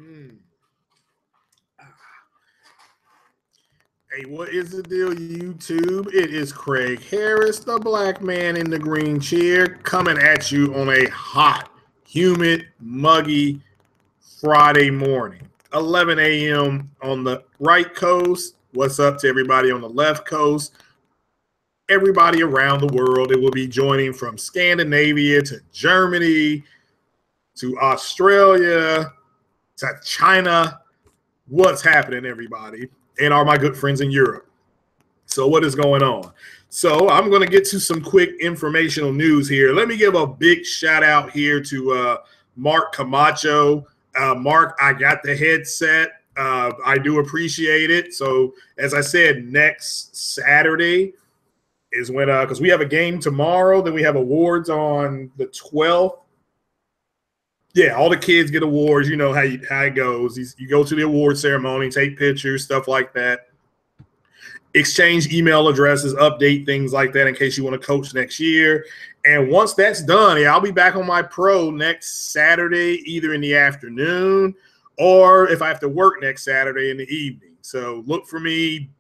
Mm. Hey, what is the deal, YouTube? It is Craig Harris, the black man in the green chair, coming at you on a hot, humid, muggy Friday morning. 11 a.m. on the right coast. What's up to everybody on the left coast? Everybody around the world. It will be joining from Scandinavia to Germany to Australia to China. What's happening, everybody? And are my good friends in Europe. So what is going on? So I'm going to get to some quick informational news here. Let me give a big shout out here to Mark Camacho. Mark, I got the headset. I do appreciate it. So as I said, next Saturday is when, because we have a game tomorrow, then we have awards on the 12th. Yeah, all the kids get awards. You know how it goes. You go to the award ceremony, take pictures, stuff like that. Exchange email addresses, update things like that in case you want to coach next year. And once that's done, I'll be back on my pro next Saturday, either in the afternoon or if I have to work next Saturday in the evening. So look for me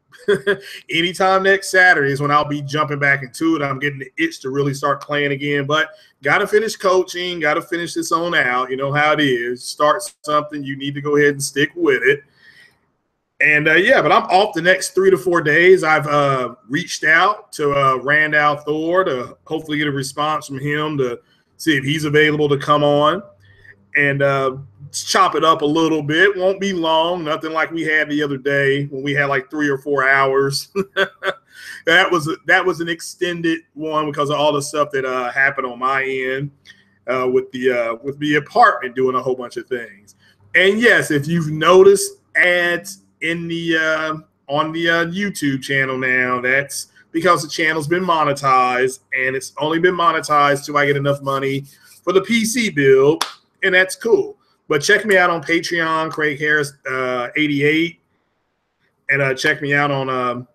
anytime next Saturday is when I'll be jumping back into it. I'm getting the itch to really start playing again, but got to finish coaching, got to finish this on out. You know how it is. Start something, you need to go ahead and stick with it. And, yeah, but I'm off the next 3 to 4 days. I've reached out to Randall Thor to hopefully get a response from him to see if he's available to come on and chop it up a little bit. Won't be long, nothing like we had the other day when we had like 3 or 4 hours. That was an extended one because of all the stuff that happened on my end with the apartment doing a whole bunch of things. And yes, if you've noticed ads in the on the YouTube channel now, that's because the channel's been monetized, and it's only been monetized till I get enough money for the PC build, and that's cool. But check me out on Patreon, Craig Harris 88, and check me out on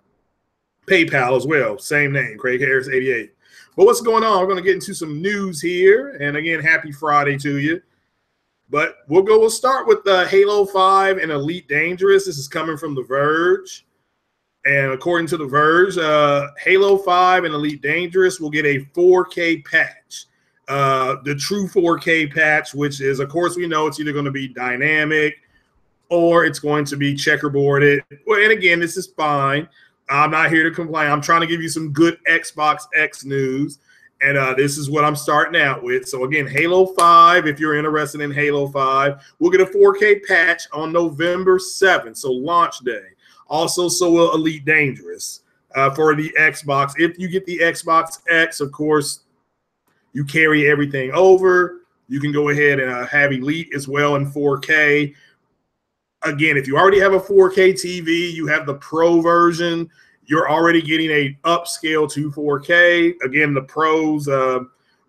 PayPal as well, same name, Craig Harris 88. But what's going on? We're going to get into some news here, and again, happy Friday to you. But we'll start with Halo 5 and Elite Dangerous. This is coming from The Verge. And according to The Verge, Halo 5 and Elite Dangerous will get a 4K patch. The true 4K patch, which is, of course, we know it's either going to be dynamic or it's going to be checkerboarded. Well, and again, this is fine. I'm not here to complain. I'm trying to give you some good Xbox X news. And this is what I'm starting out with. So, again, Halo 5, if you're interested in Halo 5, we'll get a 4K patch on November 7th, so launch day. Also, so will Elite Dangerous for the Xbox. If you get the Xbox X, of course, you carry everything over. You can go ahead and have Elite as well in 4K. Again, if you already have a 4K TV, you have the Pro version, you're already getting a upscale to 4K. Again, the pros,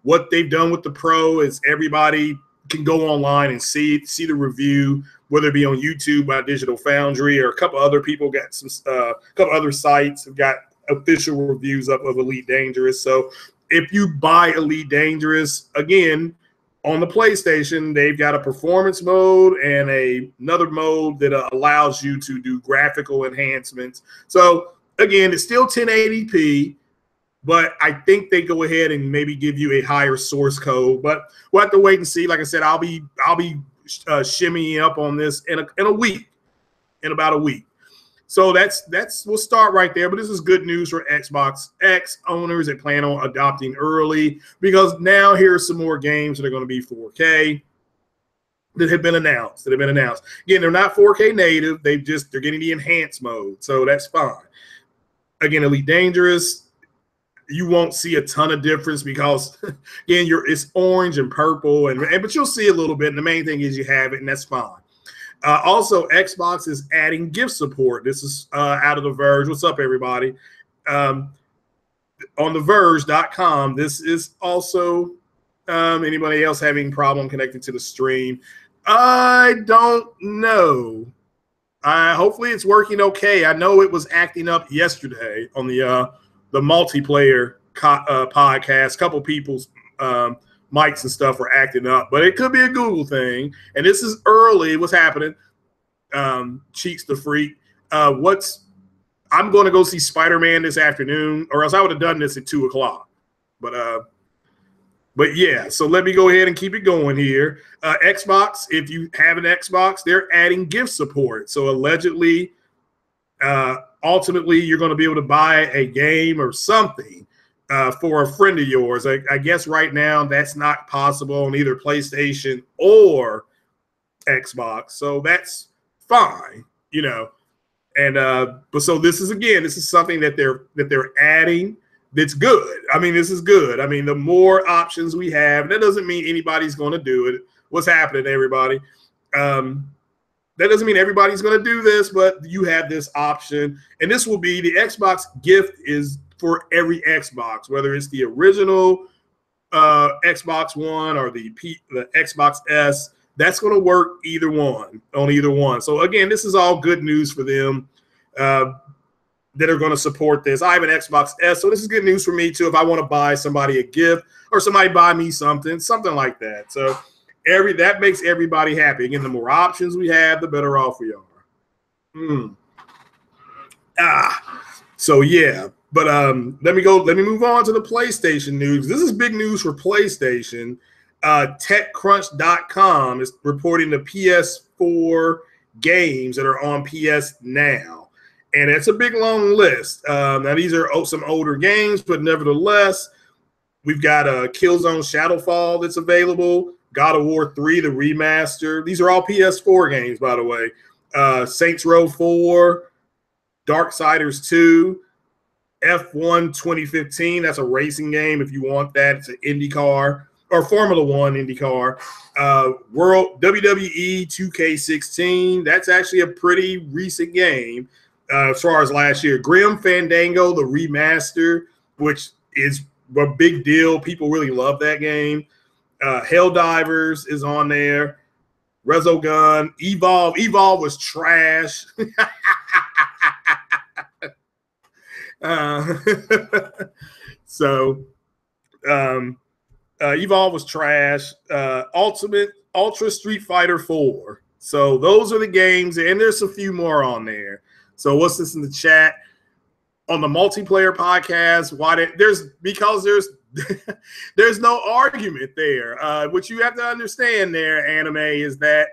what they've done with the Pro is everybody can go online and see the review, whether it be on YouTube by Digital Foundry or a couple other people got some couple other sites have got official reviews up of Elite Dangerous. So if you buy Elite Dangerous, again, on the PlayStation, they've got a performance mode and another mode that allows you to do graphical enhancements. So again, it's still 1080p, but I think they go ahead and maybe give you a higher source code. But we'll have to wait and see. Like I said, I'll be shimmying up on this in about a week. So we'll start right there. But this is good news for Xbox X owners that plan on adopting early, because now here are some more games that are going to be 4K that have been announced. Again, they're not 4K native. They're getting the enhanced mode, so that's fine. Again, Elite Dangerous, you won't see a ton of difference because, again, it's orange and purple, but you'll see a little bit. And the main thing is you have it, and that's fine. Also, Xbox is adding gift support. This is out of The Verge. What's up, everybody? On TheVerge.com, this is also anybody else having problem connecting to the stream. I don't know. Hopefully it's working okay. I know it was acting up yesterday on the multiplayer podcast. A couple people's mics and stuff were acting up, but it could be a Google thing. And this is early. What's happening? Cheeks the Freak. I'm going to go see Spider-Man this afternoon, or else I would have done this at 2:00. But yeah, so let me go ahead and keep it going here. Xbox, if you have an Xbox, they're adding gift support. So allegedly, ultimately, you're going to be able to buy a game or something for a friend of yours. I guess right now that's not possible on either PlayStation or Xbox. So that's fine, you know. And but so this is something that they're adding. That's good. I mean, this is good. I mean, the more options we have, that doesn't mean anybody's going to do it. What's happening, everybody? That doesn't mean everybody's going to do this, but you have this option. And this will be the Xbox gift is for every Xbox, whether it's the original Xbox One or the Xbox S. That's going to work on either one. So, again, this is all good news for them. That are going to support this. I have an Xbox S, so this is good news for me too. If I want to buy somebody a gift or somebody buy me something like that. So that makes everybody happy. Again, the more options we have, the better off we are. So yeah, but let me move on to the PlayStation news. This is big news for PlayStation. TechCrunch.com is reporting the PS4 games that are on PSNOW. And it's a big, long list. Now, these are some older games, but nevertheless, we've got Killzone Shadowfall that's available, God of War 3, the remaster. These are all PS4 games, by the way. Saints Row 4, Darksiders 2, F1 2015. That's a racing game if you want that. It's an IndyCar or Formula One IndyCar. WWE 2K16. That's actually a pretty recent game. As far as last year, Grim Fandango, the remaster, which is a big deal. People really love that game. Helldivers is on there. Resogun, Evolve. Evolve was trash. Evolve was trash. Ultra Street Fighter 4. So those are the games, and there's a few more on there. So what's this in the chat? On the multiplayer podcast, there's no argument there. What you have to understand there, Anime, is that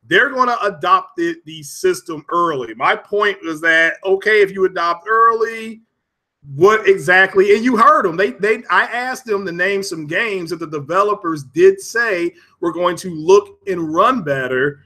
they're going to adopt the system early. My point was that, okay, if you adopt early, what exactly? And you heard them. I asked them to name some games that the developers did say were going to look and run better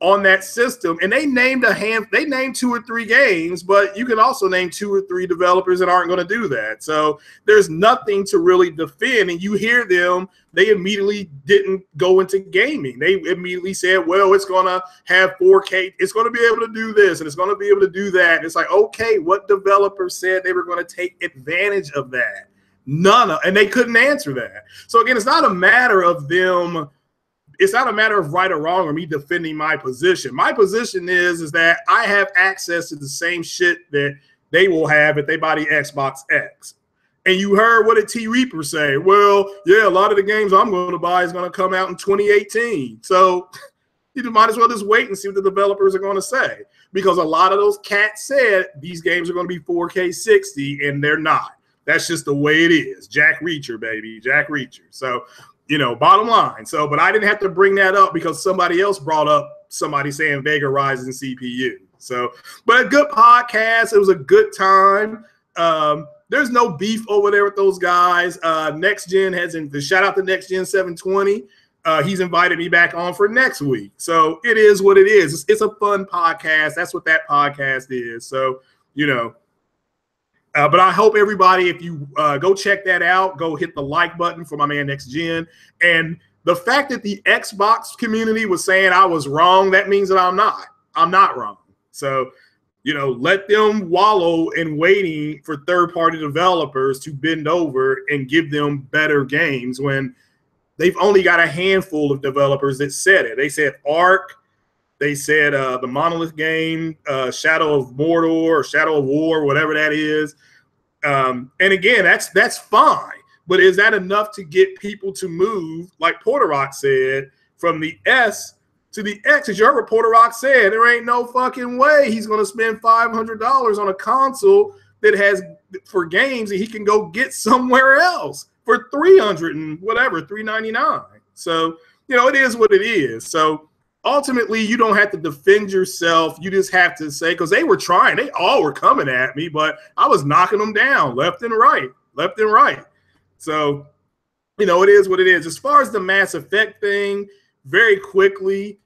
on that system, and they named they named 2 or 3 games, but you can also name 2 or 3 developers that aren't going to do that. So there's nothing to really defend. And you hear them, they immediately didn't go into gaming. They immediately said, well, it's going to have 4K. It's going to be able to do this, and it's going to be able to do that. And it's like, okay, what developers said they were going to take advantage of that? And they couldn't answer that. So again, it's not a matter of them. It's not a matter of right or wrong or me defending my position. My position is that I have access to the same shit that they will have if they buy the Xbox X. And you heard what did T Reaper say? Well, yeah, a lot of the games I'm going to buy is going to come out in 2018. So you might as well just wait and see what the developers are going to say. Because a lot of those cats said these games are going to be 4K 60, and they're not. That's just the way it is. Jack Reacher, baby. Jack Reacher. So, bottom line. So, but I didn't have to bring that up because somebody else brought up somebody saying Vega Rising CPU. So, but a good podcast. It was a good time. There's no beef over there with those guys. Next Gen shout out to Next Gen 720. He's invited me back on for next week. So it is what it is. It's a fun podcast. That's what that podcast is. So, but I hope everybody, if you go check that out, go hit the like button for my man Next Gen. And the fact that the Xbox community was saying I was wrong, that means that I'm not. I'm not wrong. So, let them wallow in waiting for third-party developers to bend over and give them better games when they've only got a handful of developers that said it. They said Ark. They said the Monolith game, Shadow of Mordor or Shadow of War, whatever that is. And again, that's fine. But is that enough to get people to move, like Porter Rock said, from the S to the X? As you heard what Porter Rock said, there ain't no fucking way he's going to spend $500 on a console that has for games that he can go get somewhere else for $300 and whatever, $399. So, you know, it is what it is. So ultimately, you don't have to defend yourself. You just have to say, because they were trying, they all were coming at me, but I was knocking them down left and right. So, you know, it is what it is. As far as the Mass Effect thing, very quickly,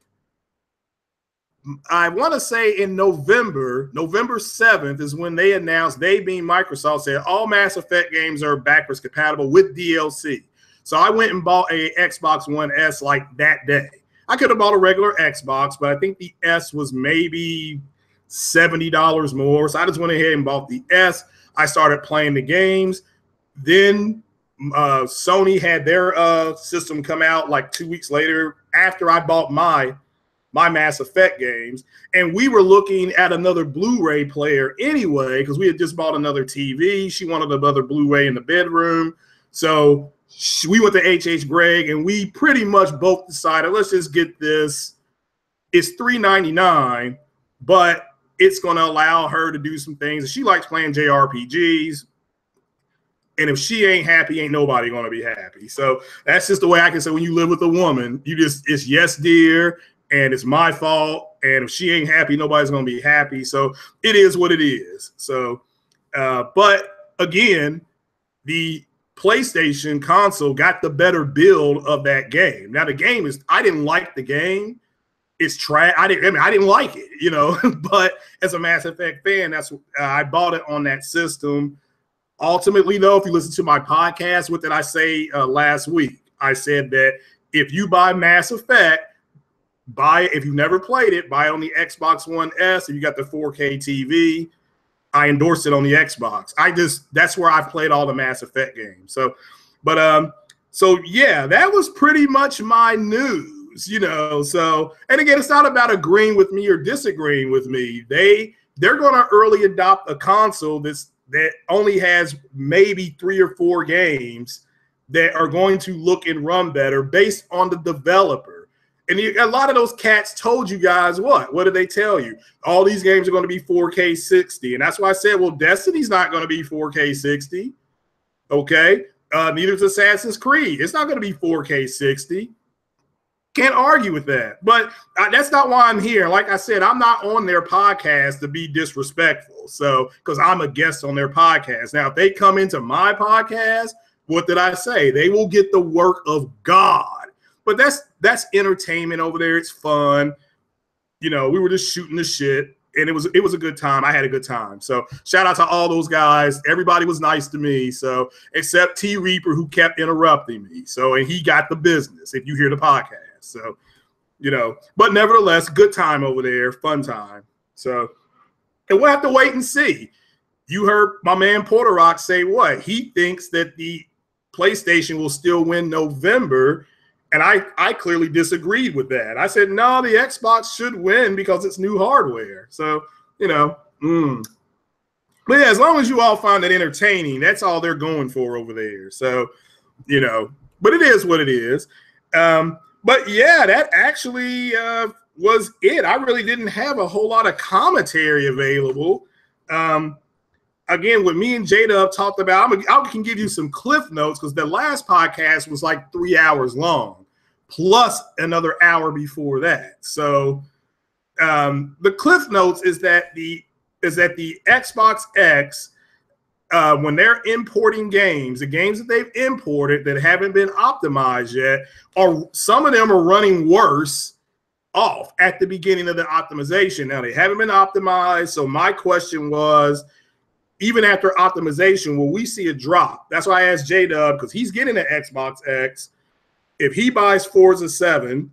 I want to say in November 7th is when they announced, they being Microsoft, said all Mass Effect games are backwards compatible with DLC. So I went and bought a Xbox One S like that day. I could have bought a regular Xbox, but I think the S was maybe $70 more. So I just went ahead and bought the S. I started playing the games. Then Sony had their system come out like 2 weeks later after I bought my Mass Effect games. And we were looking at another Blu-ray player anyway, because we had just bought another TV. She wanted another Blu-ray in the bedroom. So we went to H.H. Gregg, and we pretty much both decided, let's just get this. It's $399, but it's going to allow her to do some things. She likes playing JRPGs. And if she ain't happy, ain't nobody going to be happy. So that's just the way I can say when you live with a woman, it's yes, dear, and it's my fault. And if she ain't happy, nobody's going to be happy. So it is what it is. So, but again, the PlayStation console got the better build of that game. Now the game is, I didn't like the game. It's trash. I didn't like it, you know, but as a Mass Effect fan, that's I bought it on that system. Ultimately, though, if you listen to my podcast, what did I say last week? I said that if you buy Mass Effect, buy it. If you've never played it, buy it on the Xbox One S. If you got the 4K TV, I endorse it on the Xbox. That's where I've played all the Mass Effect games. So, but so yeah, that was pretty much my news, you know. So, and again, it's not about agreeing with me or disagreeing with me. They're going to early adopt a console that only has maybe 3 or 4 games that are going to look and run better based on the developer. And a lot of those cats told you guys what? What did they tell you? All these games are going to be 4K 60. And that's why I said, well, Destiny's not going to be 4K 60. Okay? Neither is Assassin's Creed. It's not going to be 4K 60. Can't argue with that. But that's not why I'm here. Like I said, I'm not on their podcast to be disrespectful. So, because I'm a guest on their podcast. Now, if they come into my podcast, what did I say? They will get the work of God. But that's entertainment over there. It's fun. You know, we were just shooting the shit, and it was a good time. I had a good time. So shout out to all those guys. Everybody was nice to me. So except T Reaper, who kept interrupting me. So, and he got the business if you hear the podcast. So, you know, but nevertheless, good time over there, fun time. So, and we'll have to wait and see. You heard my man Porter Rock say what? He thinks that the PlayStation will still win November. And I clearly disagreed with that. I said, no, the Xbox should win because it's new hardware. So, you know, But yeah, as long as you all find it entertaining, that's all they're going for over there. So, you know, but it is what it is. But yeah, that actually was it. I really didn't have a whole lot of commentary available. Again, what me and J-Dub talked about, I can give you some cliff notes because the last podcast was like 3 hours long, plus another hour before that. So the cliff notes is that the Xbox X, when they're importing games, the games that they've imported that haven't been optimized yet, some of them are running worse off at the beginning of the optimization. Now, they haven't been optimized. So my question was, even after optimization, will we see a drop? That's why I asked J-Dub, because he's getting an Xbox X. If he buys Forza 7,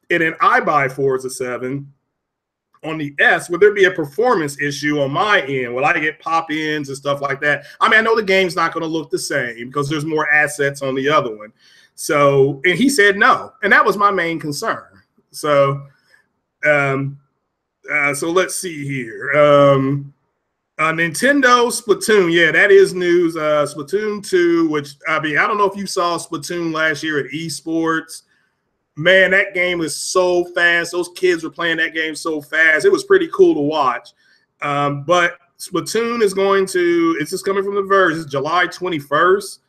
and then I buy Forza 7 on the S, would there be a performance issue on my end? Will I get pop-ins and stuff like that? I mean, I know the game's not going to look the same because there's more assets on the other one. So, and he said no, and that was my main concern. So, so let's see here. Nintendo Splatoon, yeah, that is news. Splatoon 2, which I mean, I don't know if you saw Splatoon last year at esports. Man, that game is so fast. Those kids were playing that game so fast. It was pretty cool to watch. But Splatoon it's just coming from the Verge. It's July 21st.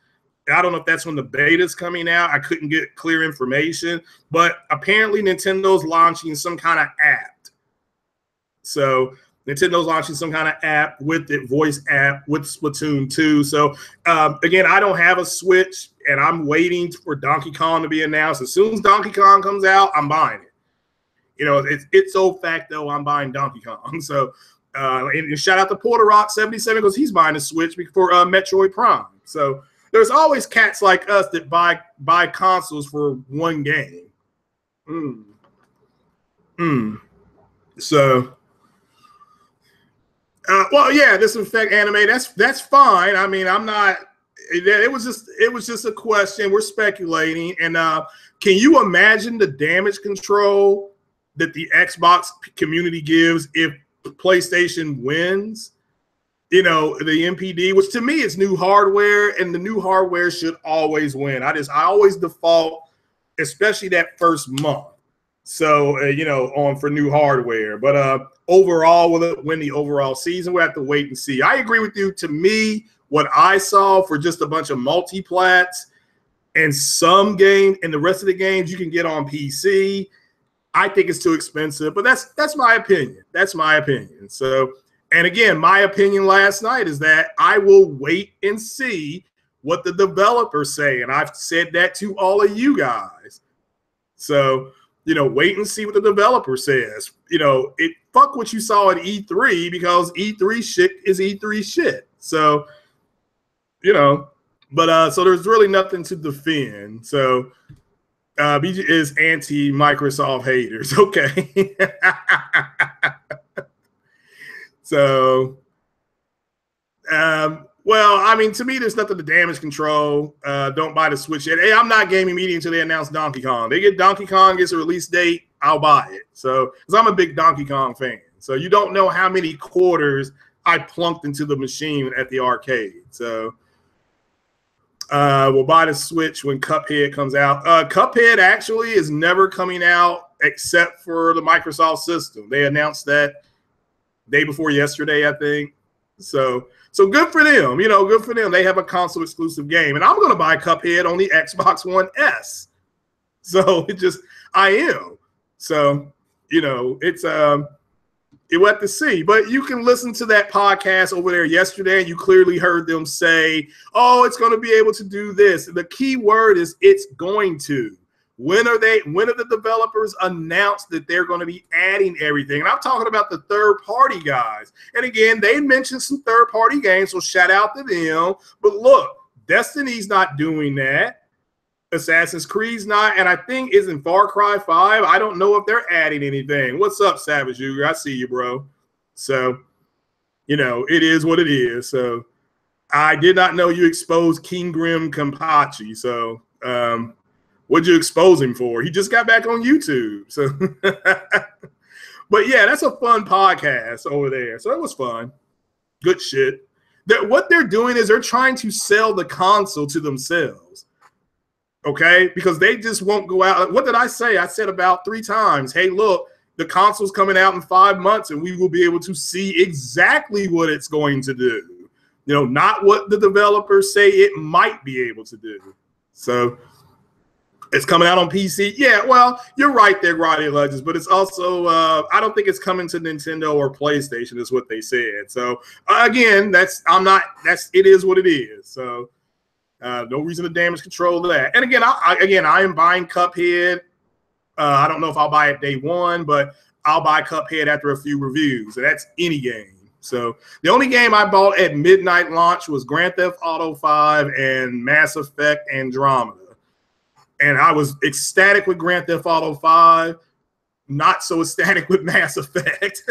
I don't know if that's when the beta is coming out. I couldn't get clear information, but apparently Nintendo's launching some kind of app. So Nintendo's launching some kind of app with it, voice app with Splatoon 2. So again, I don't have a Switch, and I'm waiting for Donkey Kong to be announced. As soon as Donkey Kong comes out, I'm buying it. You know, it's so facto I'm buying Donkey Kong. So and shout out to Porter Rock 77 because he's buying a Switch for Metroid Prime. So there's always cats like us that buy consoles for one game. So, well, yeah, Disinfect Anime. That's fine. I mean, I'm not. It was just a question. We're speculating, and can you imagine the damage control that the Xbox community gives if PlayStation wins? You know, the MPD, which to me is new hardware, and the new hardware should always win. I always default, especially that first month. So, you know, for new hardware. But overall, will it win the overall season? We'll have to wait and see. I agree with you. To me, what I saw for just a bunch of multi-plats and some game and the rest of the games you can get on PC, I think it's too expensive. But that's my opinion. That's my opinion. So, and again, my opinion last night is that I will wait and see what the developers say. And I've said that to all of you guys. So, you know, wait and see what the developer says. You know, fuck what you saw at E3 because E3 shit is E3 shit. So, you know, but so there's really nothing to defend. So, BG is anti-Microsoft haters. Okay. So, well, I mean, to me, there's nothing to damage control. Don't buy the Switch yet. Hey, I'm not gaming media until they announce Donkey Kong. They get Donkey Kong, gets a release date, I'll buy it. So, because I'm a big Donkey Kong fan. So, you don't know how many quarters I plunked into the machine at the arcade. So, we'll buy the Switch when Cuphead comes out. Cuphead actually is never coming out except for the Microsoft system. They announced that day before yesterday, I think. So good for them. You know, good for them. They have a console exclusive game. And I'm going to buy Cuphead on the Xbox One S. So I am. So, you know, we'll have to see. But you can listen to that podcast over there yesterday, and you clearly heard them say, oh, it's going to be able to do this. And the key word is it's going to. When are the developers announced that they're going to be adding everything? And I'm talking about the third-party guys. And again, they mentioned some third-party games, so shout out to them. But look, Destiny's not doing that. Assassin's Creed's not. And I think isn't Far Cry 5. I don't know if they're adding anything. What's up, Savage Uger? I see you, bro. So, you know, it is what it is. So I did not know you exposed King Grim Kampachi. So, what'd you expose him for? He just got back on YouTube. So, but yeah, that's a fun podcast over there. So it was fun. Good shit. What they're doing is they're trying to sell the console to themselves. Okay? Because they just won't go out. What did I say? I said about 3 times, hey, look, the console's coming out in 5 months and we will be able to see exactly what it's going to do. You know, not what the developers say it might be able to do. So it's coming out on PC. Yeah, well, you're right there, Grotty Legends, but it's also, I don't think it's coming to Nintendo or PlayStation is what they said. So again, it is what it is. So no reason to damage control that. And again, I am buying Cuphead. I don't know if I'll buy it day one, but I'll buy Cuphead after a few reviews. And that's any game. So the only game I bought at midnight launch was Grand Theft Auto 5 and Mass Effect Andromeda. And I was ecstatic with Grand Theft Auto 5, not so ecstatic with Mass Effect.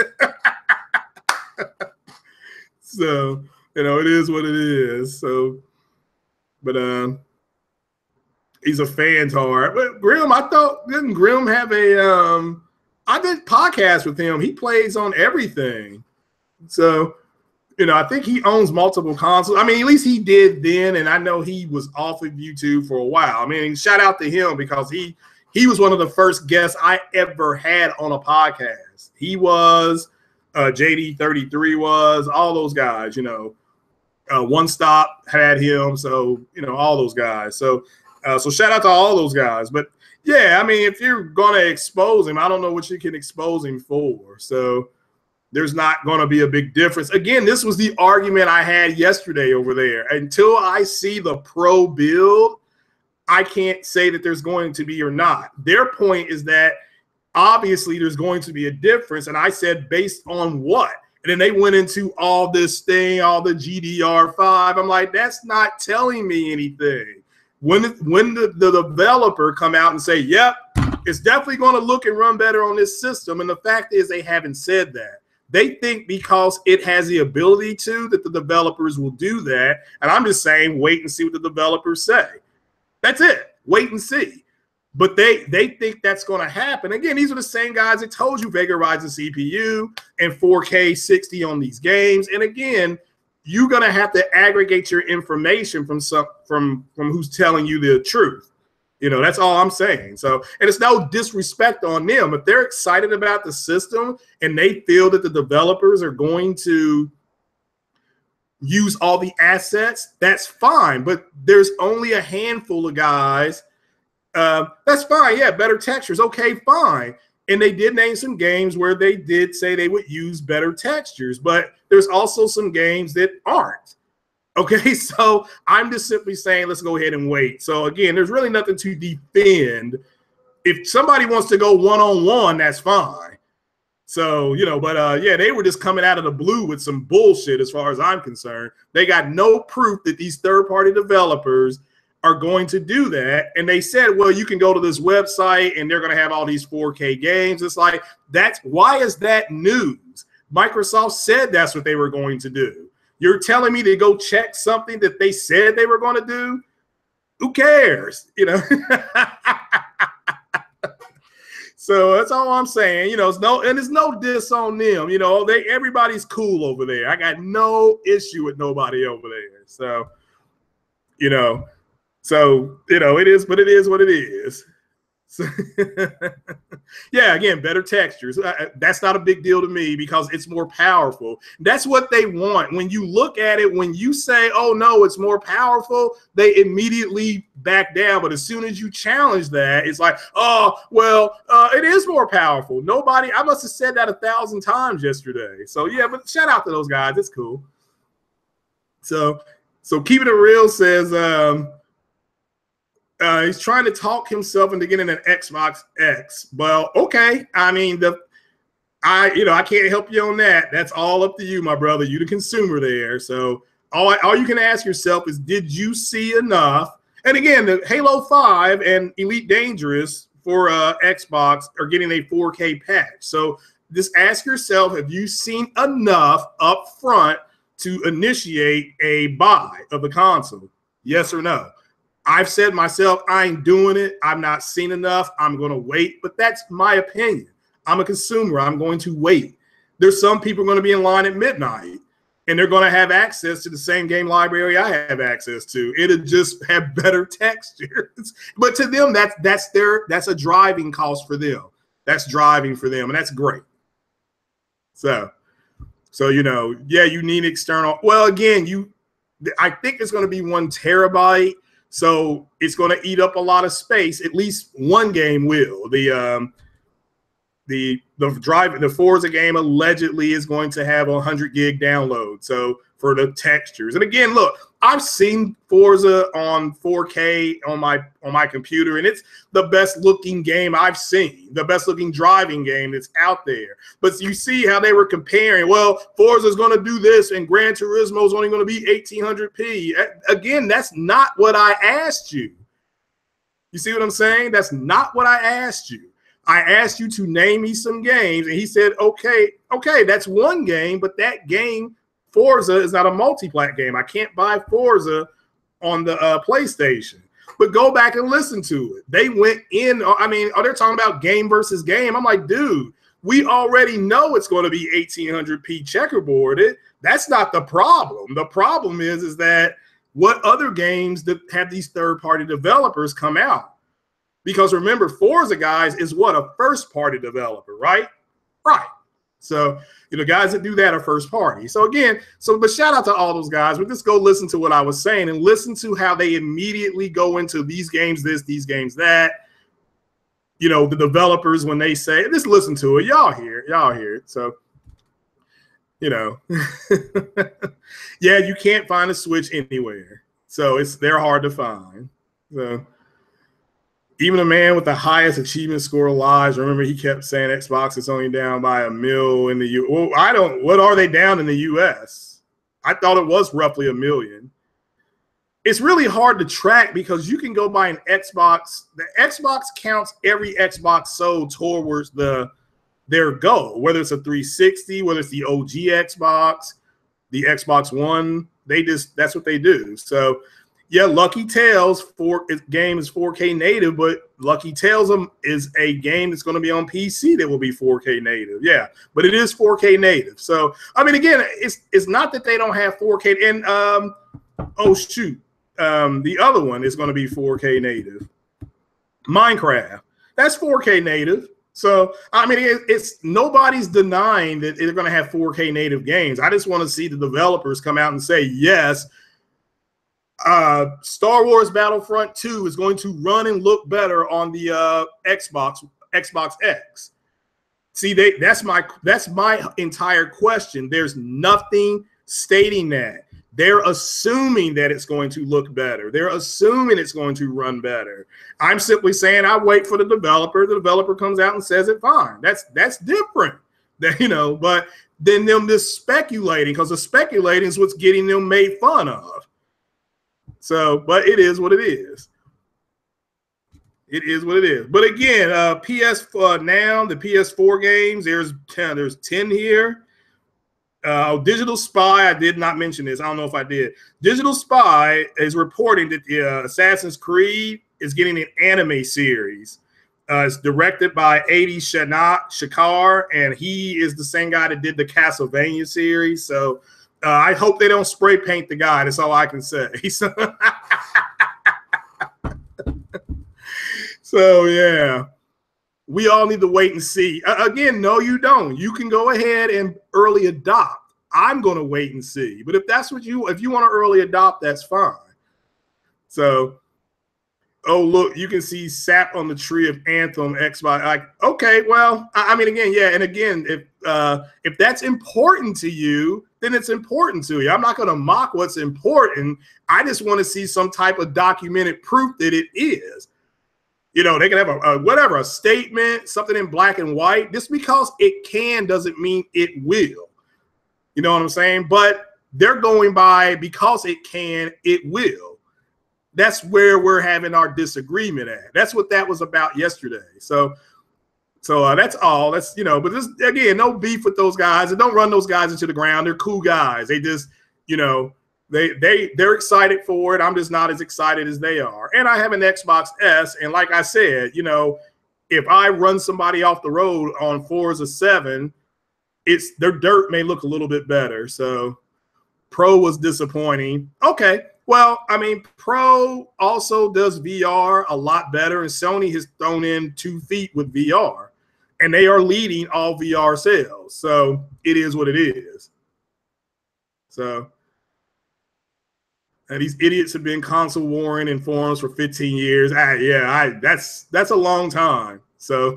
So, you know, it is what it is. So, but he's a fan-tard. But Grim, didn't Grim have I did podcast with him. He plays on everything. So, I think he owns multiple consoles. I mean, at least he did then, and I know he was off of YouTube for a while. I mean, shout out to him because he was one of the first guests I ever had on a podcast. He was, JD33 was, all those guys, One Stop had him, so all those guys. So shout out to all those guys. But yeah, I mean, if you're gonna expose him, I don't know what you can expose him for. So there's not going to be a big difference. Again, this was the argument I had yesterday over there. Until I see the pro build, I can't say that there's going to be or not. Their point is that obviously there's going to be a difference. And I said, based on what? And then they went into all this thing, all the GDR5. I'm like, that's not telling me anything. When the developer come out and say, yep, it's definitely going to look and run better on this system. And the fact is they haven't said that. They think because it has the ability to, that the developers will do that. And I'm just saying, wait and see what the developers say. That's it. Wait and see. But they think that's going to happen. Again, these are the same guys that told you Vega Ryzen CPU and 4K 60 on these games. And again, you're going to have to aggregate your information from who's telling you the truth. That's all I'm saying. So, and it's no disrespect on them. If they're excited about the system and they feel that the developers are going to use all the assets, that's fine. But there's only a handful of guys. That's fine. Yeah, better textures. Okay, fine. And they did name some games where they did say they would use better textures. But there's also some games that aren't. Okay, so I'm just simply saying, let's go ahead and wait. So again, there's really nothing to defend. If somebody wants to go one-on-one, that's fine. So, but yeah, they were just coming out of the blue with some bullshit as far as I'm concerned. They got no proof that these third-party developers are going to do that. And they said, well, you can go to this website and they're going to have all these 4K games. It's like, why is that news? Microsoft said that's what they were going to do. You're telling me to go check something that they said they were going to do? Who cares? So that's all I'm saying. It's no diss on them. Everybody's cool over there. I got no issue with nobody over there. So, it is, but it is what it is. So yeah, again, better textures. That's not a big deal to me because it's more powerful. That's what they want. When you look at it, when you say, oh, no, it's more powerful, they immediately back down. But as soon as you challenge that, it's like, oh, well, it is more powerful. I must have said that 1,000 times yesterday. So, yeah, but shout out to those guys. It's cool. So Keeping It Real says, he's trying to talk himself into getting an Xbox X. Well, okay. I mean, I can't help you on that. That's all up to you, my brother. You the consumer there. So all you can ask yourself is, did you see enough? And again, the Halo 5 and Elite Dangerous for Xbox are getting a 4K patch. So just ask yourself, have you seen enough up front to initiate a buy of the console? Yes or no? I've said myself, I ain't doing it. I've not seen enough. I'm going to wait. But that's my opinion. I'm a consumer. I'm going to wait. There's some people going to be in line at midnight, and they're going to have access to the same game library I have access to. It'll just have better textures. But to them, that's a driving cost for them. That's driving for them, and that's great. So yeah, you need external. Well, again, I think it's going to be 1 terabyte. So it's going to eat up a lot of space. At least one game will. The Forza game allegedly is going to have a 100 gig download. So for the textures, and again, look, I've seen Forza on 4K on my computer, and it's the best looking game I've seen, the best looking driving game that's out there. But you see how they were comparing. Well, Forza is going to do this, and Gran Turismo is only going to be 1800p. Again, that's not what I asked you. You see what I'm saying? That's not what I asked you. I asked you to name me some games, and he said, okay, that's one game, but that game, Forza, is not a multi-plat game. I can't buy Forza on the PlayStation. But go back and listen to it. They went in, they're talking about game versus game. I'm like, dude, we already know it's going to be 1800p checkerboarded. That's not the problem. The problem is that what other games that have these third-party developers come out? Because remember, Forza, guys, is what, a first-party developer, right? Right. So, you know, guys that do that are first party. So again, but shout out to all those guys. But just go listen to what I was saying and listen to how they immediately go into these games this, these games that. You know, the developers, when they say, just listen to it. Y'all hear it. So, you know, yeah, you can't find a Switch anywhere. So they're hard to find. So even a man with the highest achievement score lies. Remember, he kept saying Xbox is only down by 1 mil in the U. Well, what are they down in the US? I thought it was roughly 1 million. It's really hard to track because you can go buy an Xbox. The Xbox counts every Xbox sold towards their goal, whether it's a 360, whether it's the OG Xbox, the Xbox One. That's what they do. So, yeah, Lucky Tales game is 4K native, but Lucky Tales is a game that's going to be on PC that will be 4K native. Yeah, but it is 4K native. So, I mean, again, it's not that they don't have 4K. And oh shoot, the other one is going to be 4K native. Minecraft, that's 4K native. So, I mean, it's nobody's denying that they're going to have 4K native games. I just want to see the developers come out and say, yes, Star Wars Battlefront 2 is going to run and look better on the Xbox X. See, that's my entire question. There's nothing stating that. They're assuming that it's going to look better. They're assuming it's going to run better. I'm simply saying I wait for the developer. The developer comes out and says it fine. That's different. You know, but then them just speculating, because the speculating is what's getting them made fun of. So, but it is what it is. It is what it is. But again, now the PS4 games, there's 10 here. Digital Spy, I did not mention this. I don't know if I did. Digital Spy is reporting that the Assassin's Creed is getting an anime series. It's directed by Adi Shakar, and he is the same guy that did the Castlevania series. So I hope they don't spray paint the guy. That's all I can say. So yeah, we all need to wait and see. Again, no, you don't. You can go ahead and early adopt. I'm going to wait and see. But if that's what if you want to early adopt, that's fine. So, oh, look, you can see sap on the tree of Anthem Xbox. Like, okay, well, I mean, again, yeah. And again, if that's important to you, then it's important to you. I'm not going to mock what's important. I just want to see some type of documented proof that it is. You know, they can have a statement, something in black and white. Just because it can doesn't mean it will. You know what I'm saying? But they're going by because it can, it will. That's where we're having our disagreement at. That's what that was about yesterday. So that's all. That's, you know, but this, again, no beef with those guys. And don't run those guys into the ground. They're cool guys. They just, you know, they're excited for it. I'm just not as excited as they are. And I have an Xbox S, and like I said, you know, if I run somebody off the road on Forza 7, their dirt may look a little bit better. So Pro was disappointing. Okay, well, I mean, Pro also does VR a lot better, and Sony has thrown in 2 feet with VR, and they are leading all VR sales. So it is what it is. So. And these idiots have been console warring in forums for 15 years. That's a long time. So,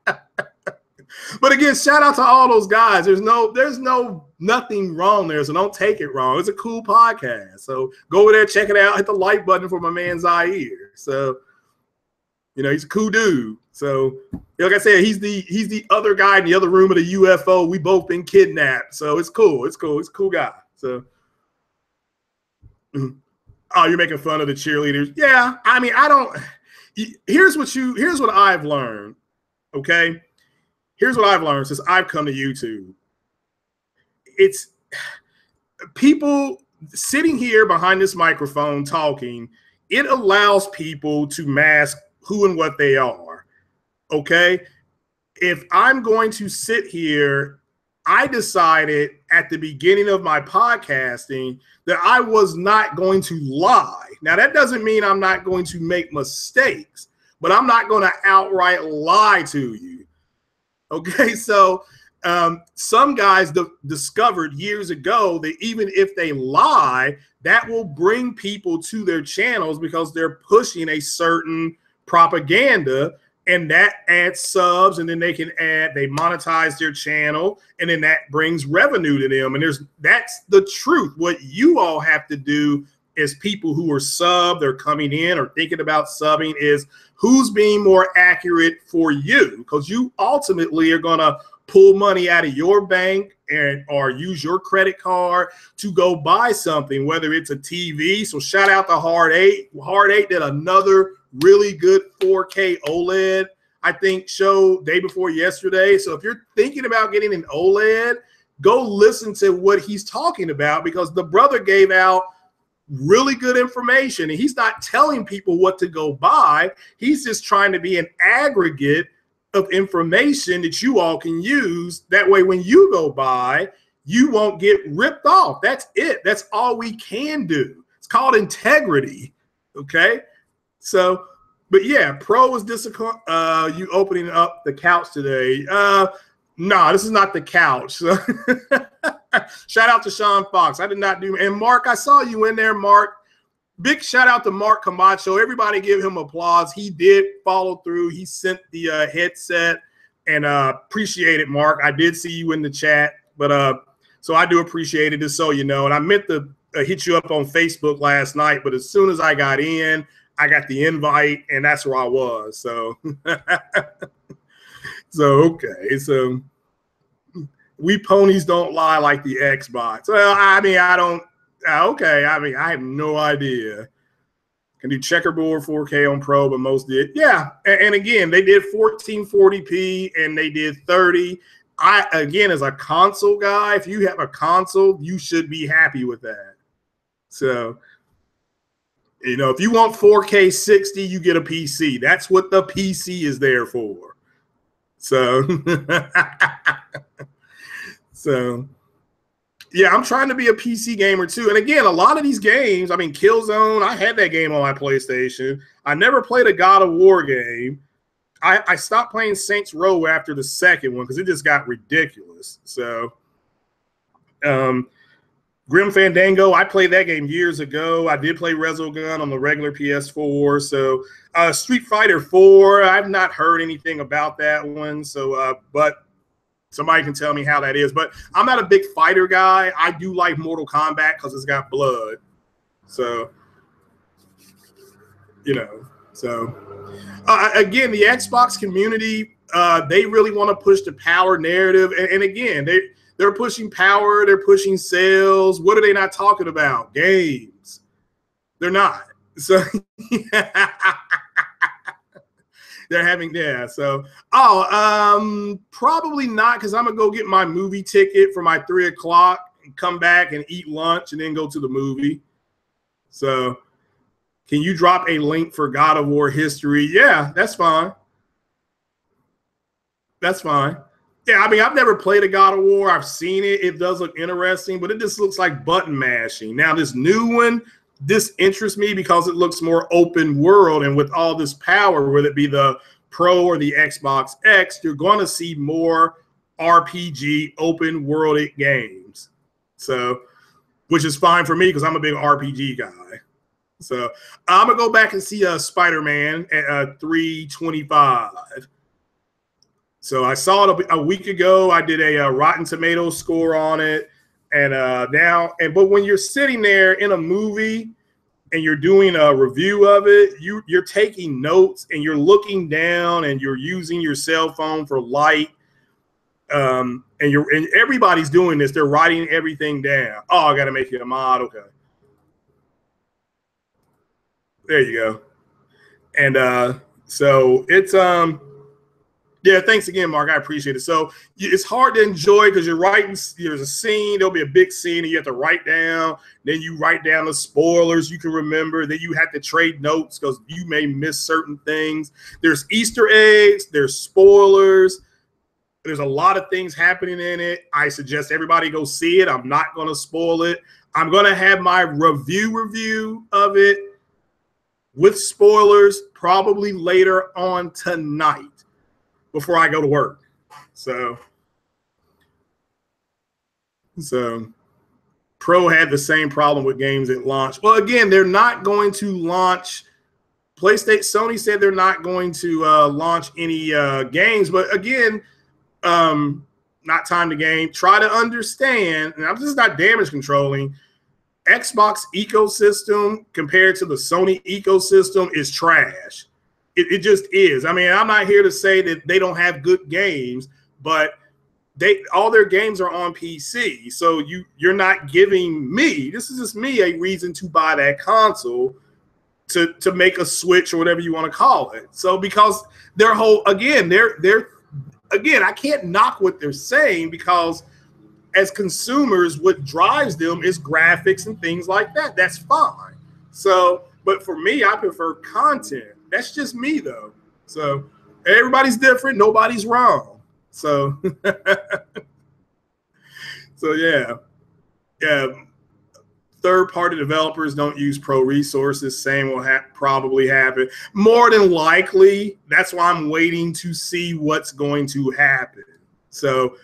but again, shout out to all those guys. There's nothing wrong there, so don't take it wrong. It's a cool podcast. So go over there, check it out, hit the like button for my man Zaire. So, you know, he's a cool dude. So, like I said, he's the other guy in the other room of the UFO. We both been kidnapped. So it's cool. It's cool. It's a cool guy. So. Oh, you're making fun of the cheerleaders. Yeah, I mean, here's what I've learned. Okay, here's what I've learned since I've come to YouTube. It's people sitting here behind this microphone talking. It allows people to mask who and what they are. Okay, if I'm going to sit here, I decided at the beginning of my podcasting that I was not going to lie. Now, that doesn't mean I'm not going to make mistakes, but I'm not going to outright lie to you. Okay, so some guys discovered years ago that even if they lie, that will bring people to their channels because they're pushing a certain propaganda, and that adds subs, and then they monetize their channel, and then that brings revenue to them. And that's the truth. What you all have to do as people who are subbed or coming in or thinking about subbing is who's being more accurate for you, because you ultimately are going to pull money out of your bank or use your credit card to go buy something, whether it's a TV. So shout out to Hard 8. Hard 8 did another really good 4K OLED, I think, show day before yesterday. So if you're thinking about getting an OLED, go listen to what he's talking about, because the brother gave out really good information, and he's not telling people what to go buy. He's just trying to be an aggregate of information that you all can use. That way, when you go buy, you won't get ripped off. That's it. That's all we can do. It's called integrity. Okay. So, but yeah, Pro was disappointed. You opening up the couch today. No, this is not the couch. Shout out to Sean Fox. I did not do. And Mark, I saw you in there, Mark. Big shout out to Mark Camacho. Everybody give him applause. He did follow through. He sent the headset, and appreciate it, Mark. I did see you in the chat, but so I do appreciate it, just so you know. And I meant to hit you up on Facebook last night, but as soon as I got in, I got the invite, and that's where I was. So, okay. So we ponies don't lie like the Xbox. Well, I mean, I don't. Okay, I mean, I have no idea. Can do checkerboard 4K on Pro, but most did. Yeah, and again, they did 1440p and they did 30. Again, as a console guy, if you have a console, you should be happy with that. So, you know, if you want 4K 60, you get a PC. That's what the PC is there for. So, yeah, I'm trying to be a PC gamer too. And again, a lot of these games, I mean, Killzone, I had that game on my PlayStation. I never played a God of War game. I stopped playing Saints Row after the second one because it just got ridiculous. So, Grim Fandango, I played that game years ago. I did play Resogun on the regular PS4. So, Street Fighter 4, I've not heard anything about that one. So, but somebody can tell me how that is. But I'm not a big fighter guy. I do like Mortal Kombat because it's got blood. So, you know, so again, the Xbox community, they really want to push the power narrative. And again, they're pushing power. They're pushing sales. What are they not talking about? Games. They're not. So, they're having, yeah. So, probably not, because I'm going to go get my movie ticket for my 3 o'clock and come back and eat lunch and then go to the movie. So, can you drop a link for God of War history? Yeah, that's fine. That's fine. Yeah, I mean, I've never played a God of War. I've seen it. It does look interesting, but it just looks like button mashing. Now, this new one, this interests me because it looks more open world, and with all this power, whether it be the Pro or the Xbox X, you're going to see more RPG open world games. So, which is fine for me because I'm a big RPG guy. So I'm gonna go back and see Spider-Man at 325. So I saw it a week ago. I did a Rotten Tomatoes score on it, and but when you're sitting there in a movie and you're doing a review of it, you're taking notes and you're looking down and you're using your cell phone for light, and everybody's doing this. They're writing everything down. Oh, I got to make you a mod. Okay. There you go. And so it's yeah, thanks again, Mark. I appreciate it. So it's hard to enjoy because you're writing, there's a scene, there'll be a big scene, and you have to write down. Then you write down the spoilers you can remember. Then you have to trade notes because you may miss certain things. There's Easter eggs, there's spoilers, There's a lot of things happening in it. I suggest everybody go see it. I'm not going to spoil it. I'm going to have my review of it with spoilers probably later on tonight before I go to work. So Pro had the same problem with games at launch. Well, again, they're not going to launch. Sony said they're not going to launch any games, but again, not time to game. Try to understand, and this is not damage controlling. Xbox ecosystem compared to the Sony ecosystem is trash. It just is. I mean, I'm not here to say that they don't have good games, but all their games are on PC. So you're not giving me, this is just me, a reason to buy that console to make a switch or whatever you want to call it. So because their whole, again, I can't knock what they're saying, because as consumers, what drives them is graphics and things like that. That's fine. So, but for me, I prefer content. That's just me, though. So everybody's different. Nobody's wrong. So, so yeah. Third-party developers don't use pro resources. Same will probably happen. More than likely, that's why I'm waiting to see what's going to happen. So,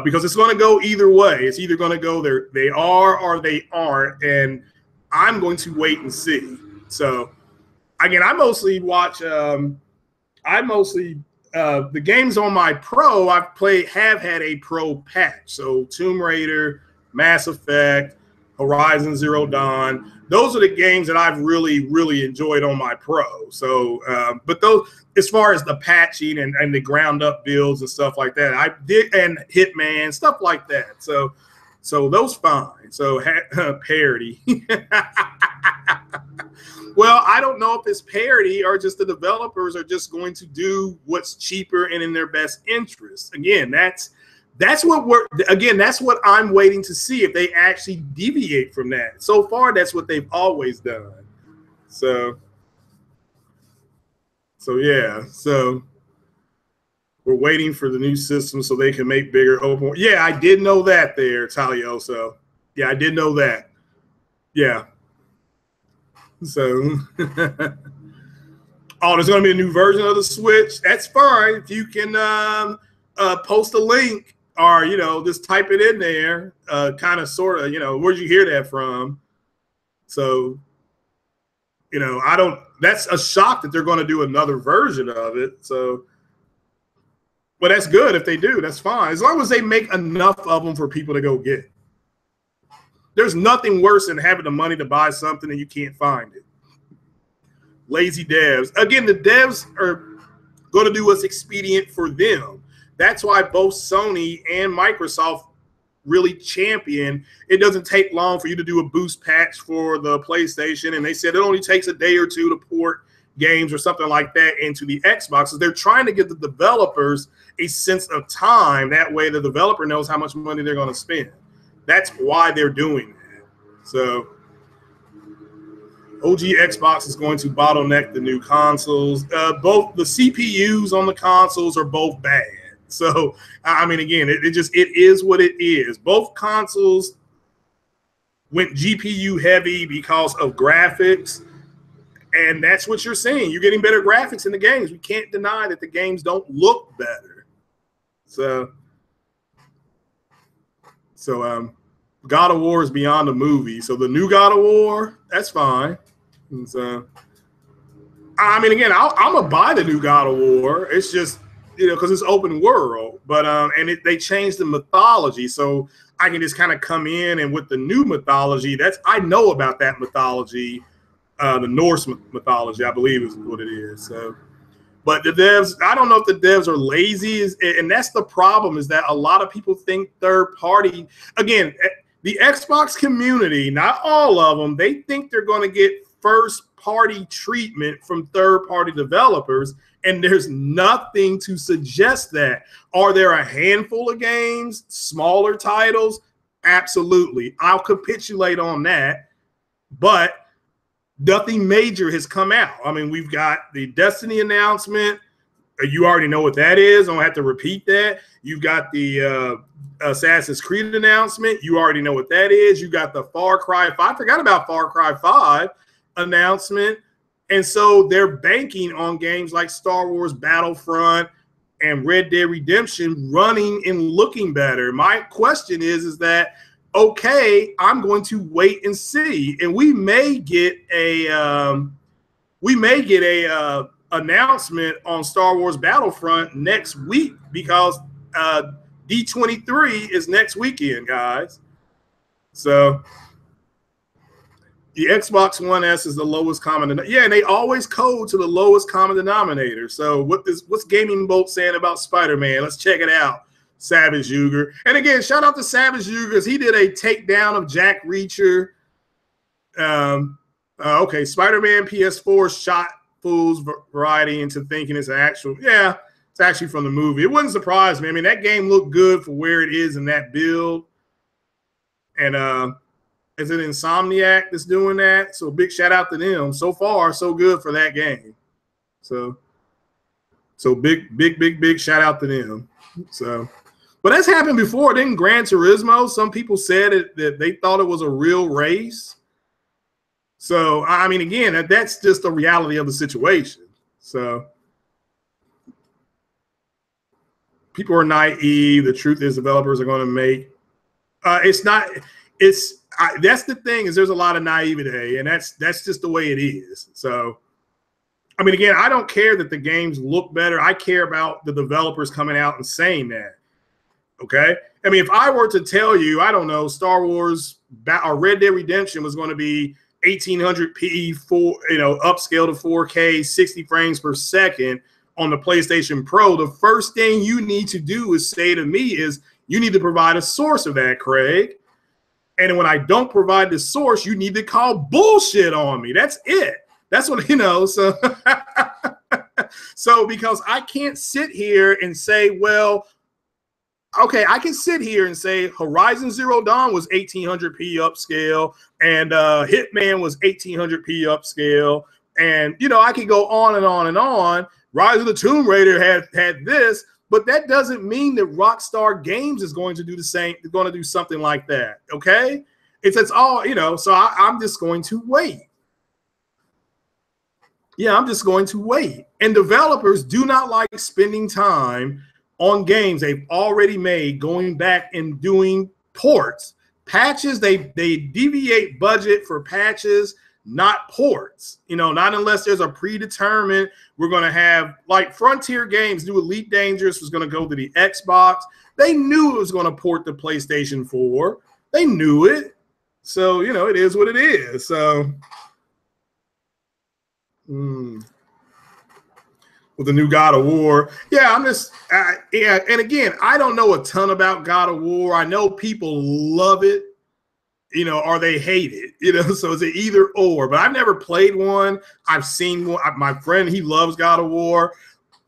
because it's going to go either way. It's either going to go there, they are or they aren't, and I'm going to wait and see. So, again, I mostly watch. The games on my Pro. Have had a Pro patch. So, Tomb Raider, Mass Effect, Horizon Zero Dawn. Those are the games that I've really, really enjoyed on my Pro. So, but those, as far as the patching and the ground up builds and stuff like that, I did, and Hitman, stuff like that. So those fine. So parody. Well, I don't know if it's parody or just the developers are just going to do what's cheaper and in their best interest. Again, that's what I'm waiting to see, if they actually deviate from that. So far, that's what they've always done. So yeah. So we're waiting for the new system so they can make bigger open. Yeah, I did know that there, Talio. So yeah, I did know that. Yeah. So there's going to be a new version of the Switch. That's fine. If you can post a link, or just type it in there, kind of, sort of, where'd you hear that from? So, that's a shock that they're going to do another version of it. So, but that's good if they do. That's fine, as long as they make enough of them for people to go get. There's nothing worse than having the money to buy something and you can't find it. Lazy devs. Again, the devs are going to do what's expedient for them. That's why both Sony and Microsoft really champion. It doesn't take long for you to do a boost patch for the PlayStation, and they said it only takes a day or two to port games or something like that into the Xboxes. They're trying to give the developers a sense of time. That way the developer knows how much money they're going to spend. That's why they're doing that. So OG Xbox is going to bottleneck the new consoles. Both the CPUs on the consoles are both bad. So, I mean, again, it is what it is. Both consoles went GPU heavy because of graphics, and that's what you're seeing. You're getting better graphics in the games. We can't deny that the games don't look better. So God of War is beyond the movie. So the new God of War, that's fine. And so, I mean, again, I'm gonna buy the new God of War. It's just, because it's open world, but they changed the mythology, so I can just kind of come in, and with the new mythology, I know about that mythology, the Norse mythology, I believe is what it is. So, but the devs, I don't know if the devs are lazy, and that's the problem, is that a lot of people think third party. Again, the Xbox community, not all of them, they think they're going to get first party treatment from third party developers. And there's nothing to suggest that. Are there a handful of games, smaller titles? Absolutely. I'll capitulate on that. But nothing major has come out. I mean, we've got the Destiny announcement. You already know what that is. I don't have to repeat that. You've got the Assassin's Creed announcement. You already know what that is. You got the Far Cry 5. I forgot about Far Cry 5 announcement. And so they're banking on games like Star Wars Battlefront and Red Dead Redemption running and looking better. My question is that, okay, I'm going to wait and see. And we may get a announcement on Star Wars Battlefront next week, because D23 is next weekend, guys. So the Xbox One S is the lowest common denominator. Yeah, and they always code to the lowest common denominator. So what's Gaming Bolt saying about Spider-Man? Let's check it out. Savage Uger. And again, shout out to Savage Uger, because he did a takedown of Jack Reacher. Okay, Spider-Man PS4 shot fools variety into thinking it's an actual. Yeah, it's actually from the movie. It wouldn't surprise me. I mean, that game looked good for where it is in that build. And is it Insomniac that's doing that? So big shout out to them. So far, so good for that game. So big shout out to them. So, but that's happened before. Didn't Gran Turismo? Some people said that they thought it was a real race. So, I mean, again, that's just the reality of the situation. So, people are naive. The truth is, developers are going to make. It's not. It's that's the thing, is there's a lot of naivete, and that's just the way it is. So, I mean, again, I don't care that the games look better. I care about the developers coming out and saying that. Okay, I mean, if I were to tell you, I don't know, Star Wars or Red Dead Redemption was going to be 1800p upscale to 4K, 60 frames per second on the PlayStation Pro, the first thing you need to do is say to me is, you need to provide a source of that, Craig. And when I don't provide the source, you need to call bullshit on me. That's it. That's what, so so because I can't sit here and say, well, okay, I can sit here and say Horizon Zero Dawn was 1800p upscale, and Hitman was 1800p upscale, and I could go on and on and on. Rise of the Tomb Raider had this, but that doesn't mean that Rockstar Games is going to do the same. They're going to do something like that. Okay, it's all So I'm just going to wait. Yeah, I'm just going to wait. And developers do not like spending time on games they've already made, going back and doing ports. Patches, they deviate budget for patches, not ports. Not unless there's a predetermined, we're going to have, like Frontier Games, New Elite Dangerous was going to go to the Xbox. They knew it was going to port to PlayStation 4. They knew it. So, it is what it is. So, with the new God of War. Yeah, I'm just, yeah. And again, I don't know a ton about God of War. I know people love it, or they hate it, so it's an either or. But I've never played one. I've seen one. My friend, he loves God of War.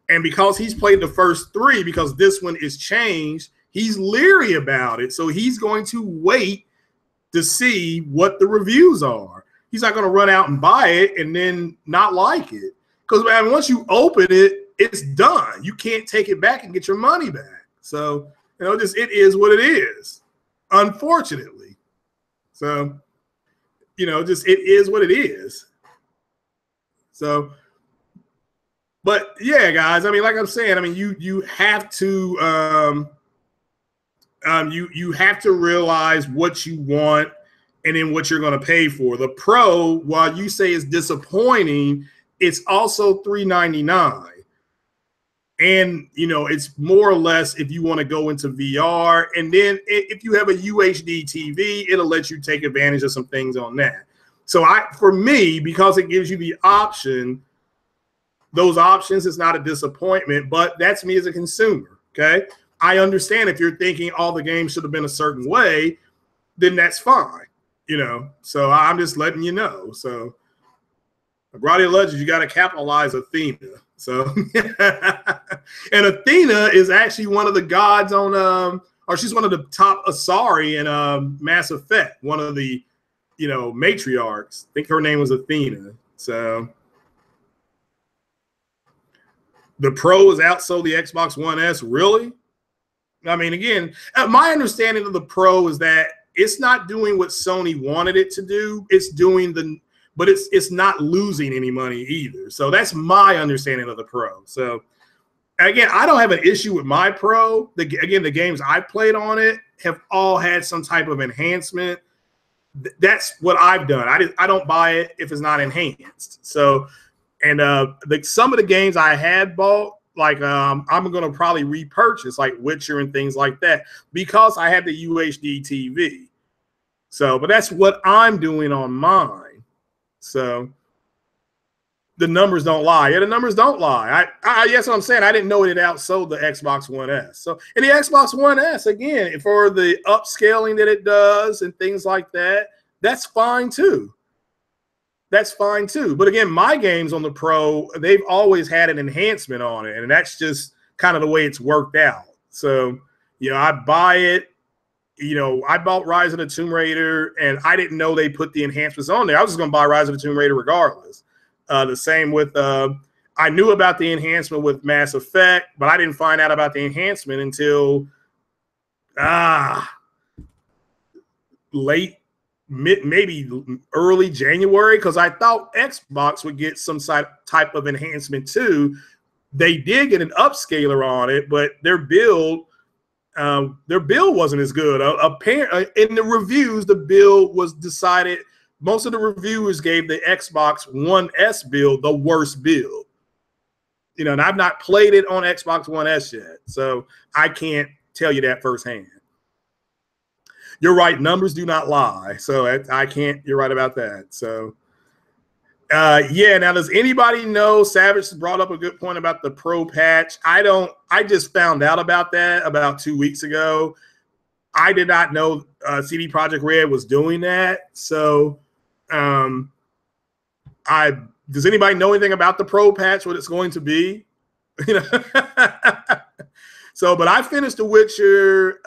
And because he's played the first three, because this one is changed, he's leery about it. So he's going to wait to see what the reviews are. He's not going to run out and buy it and then not like it. Because once you open it, it's done. You can't take it back and get your money back. So, it is what it is, unfortunately. So, it is what it is. So, but yeah, guys, I mean, like I'm saying, I mean, you have to you have to realize what you want and then what you're going to pay for. The Pro, while you say is disappointing, it's also $399. And, it's more or less if you want to go into VR. And then if you have a UHD TV, it'll let you take advantage of some things on that. So for me, because it gives you the option, those options, it's not a disappointment, but that's me as a consumer, okay? I understand if you're thinking all the games should have been a certain way, then that's fine, So I'm just letting you know. So Guardian Legends, you got to capitalize Athena. So, and Athena is actually one of the gods on, or she's one of the top Asari in Mass Effect, one of the, matriarchs. I think her name was Athena. So, The Pro is outsold the Xbox One S. Really? I mean, again, my understanding of the Pro is that it's not doing what Sony wanted it to do. It's doing but it's not losing any money either. So that's my understanding of the Pro. So again, I don't have an issue with my Pro. Again, the games I played on it have all had some type of enhancement. That's what I've done. I don't buy it if it's not enhanced. So, and some of the games I had bought, like I'm going to probably repurchase, like Witcher and things like that, because I had the UHD TV. So, but that's what I'm doing on mine. So the numbers don't lie. Yeah, the numbers don't lie. That's what I'm saying. I didn't know it outsold the Xbox One S. So, and the Xbox One S, again, for the upscaling that it does and things like that, that's fine too. That's fine too. But again, my games on the Pro, they've always had an enhancement on it, and that's just kind of the way it's worked out. So, you know, I buy it. You know, I bought Rise of the Tomb Raider, and I didn't know they put the enhancements on there. I was just going to buy Rise of the Tomb Raider regardless. The same with, I knew about the enhancement with Mass Effect, but I didn't find out about the enhancement until maybe early January, because I thought Xbox would get some type of enhancement too. They did get an upscaler on it, but their build wasn't as good. Apparently, in the reviews, the build was decided. Most of the reviewers gave the Xbox One S build the worst build. You know, and I've not played it on Xbox One S yet, so I can't tell you that firsthand. You're right. Numbers do not lie. So I can't. You're right about that. So, yeah. Now, does anybody know? Savage brought up a good point about the Pro patch. I don't. I just found out about that about 2 weeks ago. I did not know CD Projekt Red was doing that. So, does anybody know anything about the Pro patch? What it's going to be? You know. So, but I finished The Witcher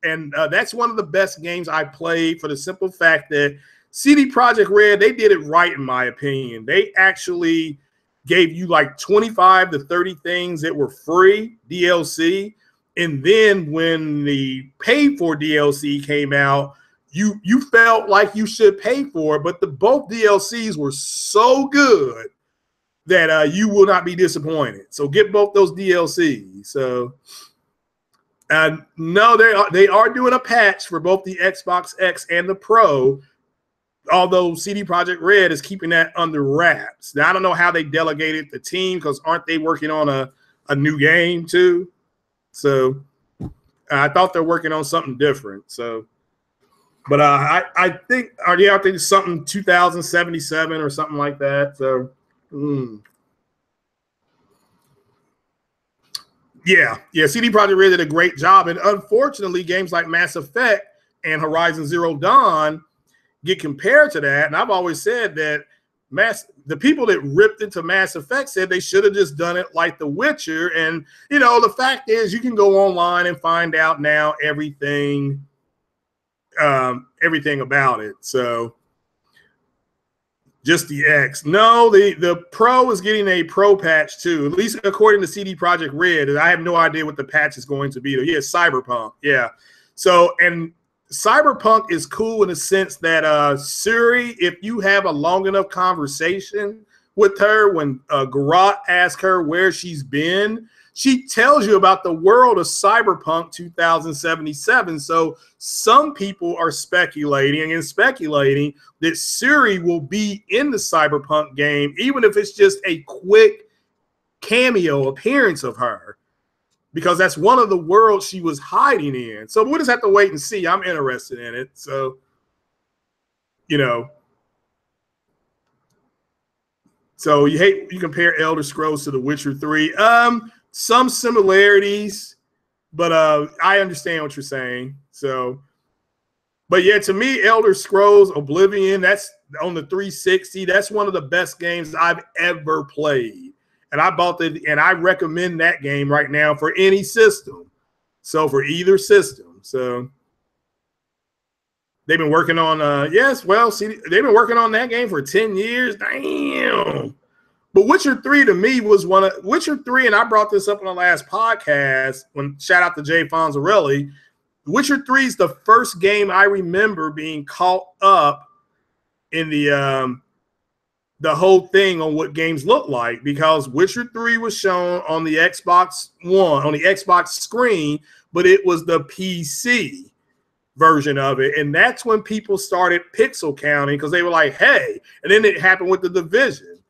and that's one of the best games I played, for the simple fact that CD Projekt Red, they did it right, in my opinion. They actually gave you like 25 to 30 things that were free DLC. And then when the paid for DLC came out, you felt like you should pay for it. But both DLCs were so good that you will not be disappointed. So get both those DLCs. So no, they are doing a patch for both the Xbox X and the Pro, although CD Projekt Red is keeping that under wraps. Now, I don't know how they delegated the team, because aren't they working on a new game too? So I thought they're working on something different. So, but I think something 2077 or something like that. So. Yeah, CD Projekt Red did a great job, and unfortunately, games like Mass Effect and Horizon Zero Dawn get compared to that. And I've always said that the people that ripped into Mass Effect said they should have just done it like The Witcher. And you know, the fact is, you can go online and find out now everything about it. So. Just the X. No, the Pro is getting a Pro patch too, at least according to CD Projekt Red. And I have no idea what the patch is going to be. Yeah, Cyberpunk. Yeah. So, and Cyberpunk is cool in the sense that Siri, if you have a long enough conversation with her, when Garrot asks her where she's been, she tells you about the world of Cyberpunk 2077. So some people are speculating that Siri will be in the Cyberpunk game, even if it's just a quick cameo appearance of her, because that's one of the worlds she was hiding in. So we'll just have to wait and see. I'm interested in it. So, you know. So you compare Elder Scrolls to The Witcher 3. Some similarities, but I understand what you're saying. So, but yeah, to me, Elder Scrolls Oblivion, that's on the 360. That's one of the best games I've ever played. And I bought it, and I recommend that game right now for any system. So for either system. So they've been working on they've been working on that game for 10 years. Damn. But Witcher 3 to me was one of Witcher 3, and I brought this up on the last podcast when shout out to Jay Fonzarelli. Witcher 3 is the first game I remember being caught up in the whole thing on what games look like, because Witcher 3 was shown on the Xbox One, on the Xbox screen, but it was the PC version of it. And that's when people started pixel counting, because they were like, hey, and then it happened with the Division.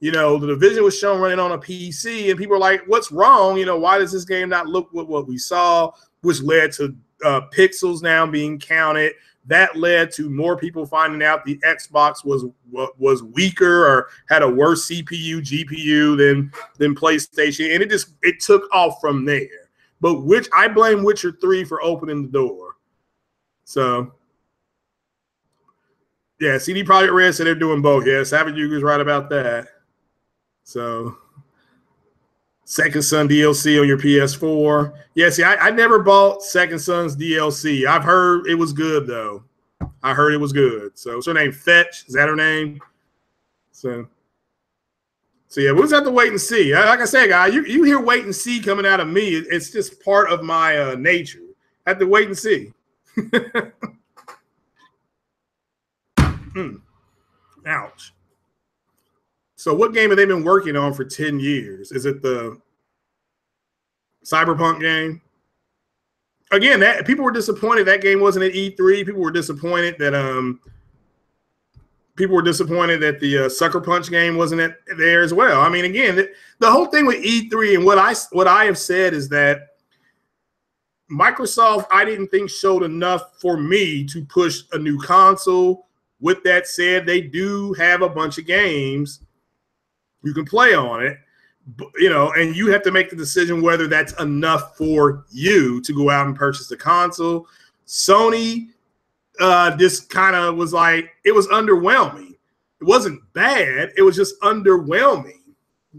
You know, the Division was shown running on a PC, and people were like, what's wrong? You know, why does this game not look what we saw? Which led to pixels now being counted. That led to more people finding out the Xbox was weaker or had a worse CPU, GPU than PlayStation. And it took off from there. But I blame Witcher 3 for opening the door. So, yeah, CD Projekt Red said they're doing both. Yeah, Savage Yuga's right about that. So, Second Son DLC on your PS4. Yeah, see, I never bought Second Son's DLC. I've heard it was good, though. I heard it was good. So, what's her name? Fetch? Is that her name? So yeah, we'll just have to wait and see. Like I said, guys, you hear wait and see coming out of me. It's just part of my nature. I have to wait and see. Ouch. So what game have they been working on for 10 years? Is it the Cyberpunk game? Again, that people were disappointed that game wasn't at E3. People were disappointed that the Sucker Punch game wasn't there as well. I mean, again, the whole thing with E3 and what I have said is that Microsoft, I didn't think showed enough for me to push a new console. With that said, they do have a bunch of games you can play on it, you know, and you have to make the decision whether that's enough for you to go out and purchase the console. Sony just kind of was like, it was underwhelming. It wasn't bad. It was just underwhelming.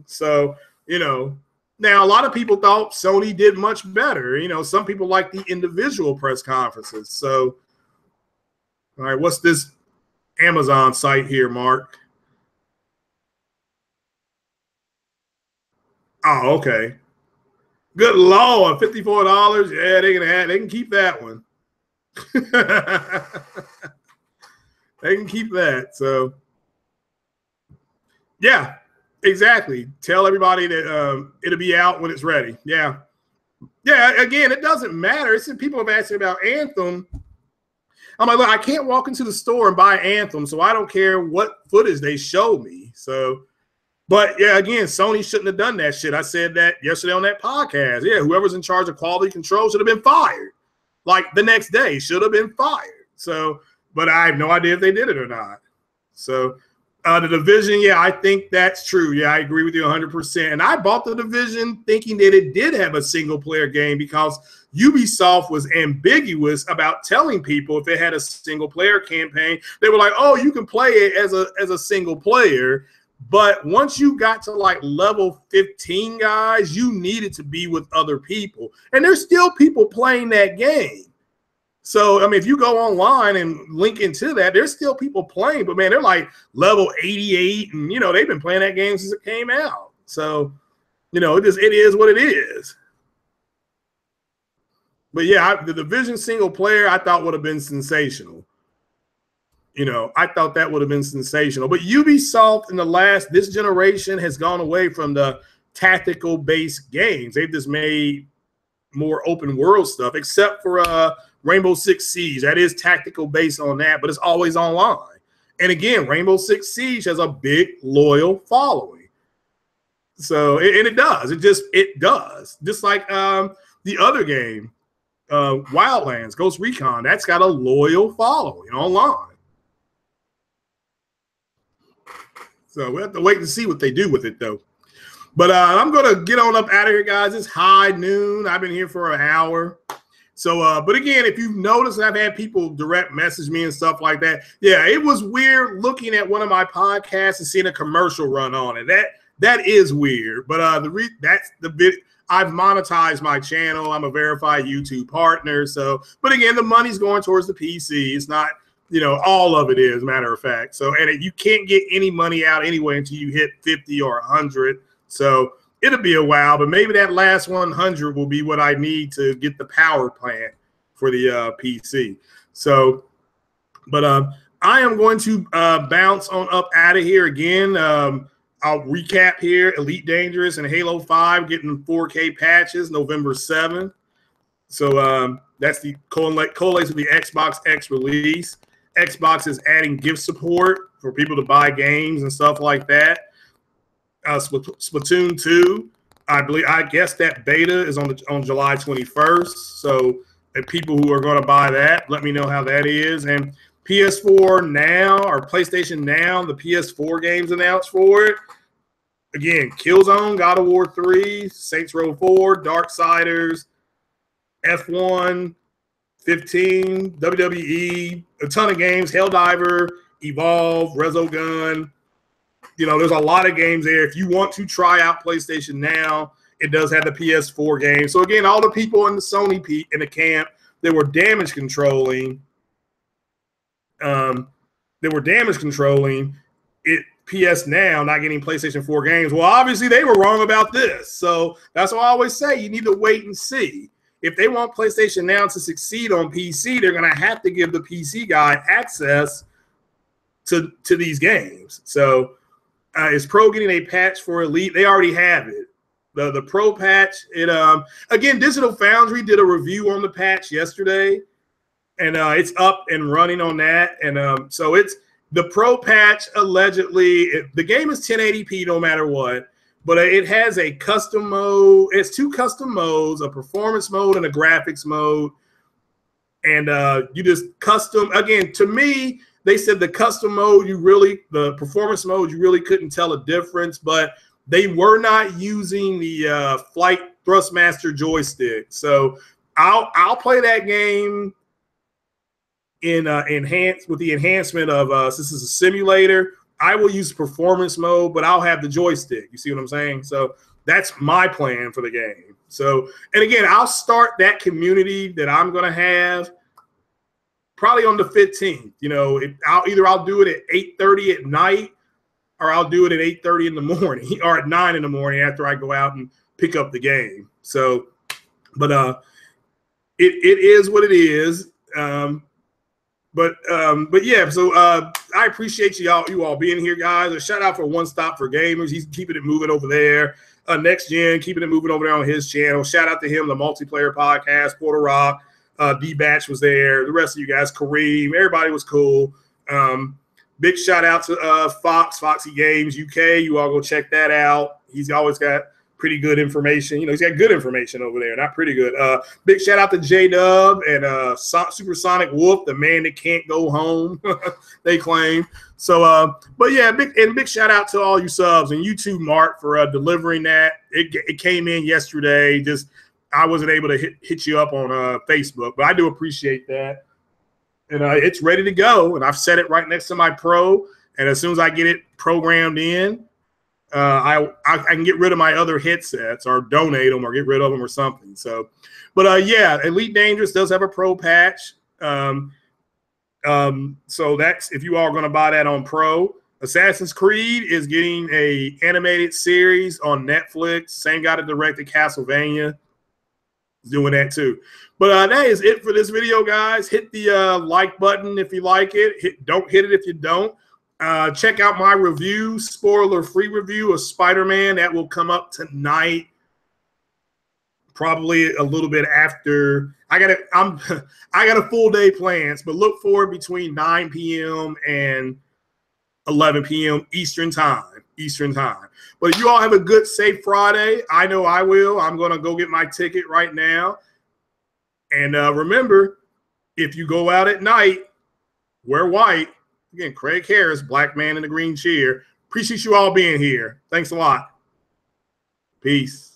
So, you know, now a lot of people thought Sony did much better. You know, some people like the individual press conferences. So, all right, what's this Amazon site here, Mark? Oh, okay. Good Lord, $54. Yeah, they can keep that one. They can keep that. So, yeah, exactly. Tell everybody that it'll be out when it's ready. Yeah. Yeah, again, it doesn't matter. It's people have asked me about Anthem. I'm like, look, I can't walk into the store and buy Anthem, so I don't care what footage they show me. So, but yeah, again, Sony shouldn't have done that shit. I said that yesterday on that podcast. Yeah, whoever's in charge of quality control should have been fired. Like the next day, should have been fired. So, but I have no idea if they did it or not. So, the Division, yeah, I think that's true. Yeah, I agree with you 100%. And I bought the Division thinking that it did have a single-player game because Ubisoft was ambiguous about telling people if it had a single-player campaign. They were like, oh, you can play it as a single player. But once you got to like level 15, guys, you needed to be with other people. And there's still people playing that game. So, I mean, if you go online and link into that, there's still people playing. But, man, they're like level 88. And, you know, they've been playing that game since it came out. So, you know, it is what it is. But, yeah, the Division single player I thought would have been sensational. You know, I thought that would have been sensational. But Ubisoft in this generation has gone away from the tactical-based games. They've just made more open world stuff, except for Rainbow Six Siege. That is tactical-based on that, but it's always online. And again, Rainbow Six Siege has a big, loyal following. So, and it does. It does. Just like the other game, Wildlands, Ghost Recon, that's got a loyal following online. So we have to wait and see what they do with it, though. But I'm going to get on up out of here, guys. It's high noon. I've been here for an hour. So, but again, if you've noticed, I've had people direct message me and stuff like that. Yeah, it was weird looking at one of my podcasts and seeing a commercial run on it. That is weird. But that's the bit. I've monetized my channel. I'm a verified YouTube partner. So, but again, the money's going towards the PC. It's not all of it is, matter of fact. So, and you can't get any money out anyway until you hit 50 or 100. So it'll be a while, but maybe that last 100 will be what I need to get the power plant for the PC. So, but I am going to bounce on up out of here again. I'll recap here. Elite Dangerous and Halo 5 getting 4K patches November 7th. So that's the correlates with the Xbox X release. Xbox is adding gift support for people to buy games and stuff like that. Splatoon2, I guess that beta is on July 21st. So people who are going to buy that, let me know how that is. And PS4 Now or PlayStation Now, the PS4 games announced for it. Again, Killzone, God of War 3, Saints Row 4, Darksiders, F1, 15, WWE, a ton of games, Helldiver, Evolve, Resogun. There's a lot of games there. If you want to try out PlayStation Now, it does have the PS4 game. So again, all the people in the Sony in the camp that were damage controlling, it PS Now not getting PlayStation 4 games. Well, obviously they were wrong about this. So that's why I always say you need to wait and see. If they want PlayStation Now to succeed on PC, they're going to have to give the PC guy access to these games. So is Pro getting a patch for Elite? They already have it. The Pro patch, again, Digital Foundry did a review on the patch yesterday, and it's up and running on that. And so it's the Pro patch. Allegedly, the game is 1080p no matter what. But it has a custom mode. It's 2 custom modes, a performance mode and a graphics mode. And you just custom, again, to me, they said the custom mode, the performance mode, you really couldn't tell a difference. But they were not using the Flight Thrustmaster joystick. So I'll play that game in with the enhancement of, since it's a simulator, I will use performance mode, but I'll have the joystick. You see what I'm saying? So that's my plan for the game. So, and again, I'll start that community that I'm going to have probably on the 15th. I'll do it at 8:30 at night, or I'll do it at 8:30 in the morning, or at 9 in the morning after I go out and pick up the game. So, but it is what it is. But yeah, so I appreciate you all being here, guys. A shout out for One Stop for Gamers. He's keeping it moving over there. Next Gen, keeping it moving over there on his channel. Shout out to him, the Multiplayer Podcast, Porter Rock, D-Batch was there. The rest of you guys, Kareem, everybody was cool. Big shout out to Foxy Games UK. You all go check that out. He's always got pretty good information. He's got good information over there, not pretty good. Big shout out to J-Dub and Supersonic Wolf, the man that can't go home, they claim. So, but yeah, big shout out to all you subs, and you too, Mark, for delivering that. It came in yesterday. Just I wasn't able to hit you up on Facebook, but I do appreciate that. And it's ready to go, and I've set it right next to my Pro, and as soon as I get it programmed in, I can get rid of my other headsets or donate them or get rid of them or something. So, but yeah, Elite Dangerous does have a Pro patch. So that's if you are going to buy that on Pro. Assassin's Creed is getting a animated series on Netflix. Same guy that directed Castlevania is doing that too. But that is it for this video, guys. Hit the like button if you like it. Don't hit it if you don't. Check out my review, spoiler-free review of Spider-Man. That will come up tonight, probably a little bit after. I got a full day plans, but look for it between 9 p.m. and 11 p.m. Eastern time. But you all have a good, safe Friday. I know I will. I'm going to go get my ticket right now. And remember, if you go out at night, wear white. Again, Craig Harris, black man in the green chair. Appreciate you all being here. Thanks a lot. Peace.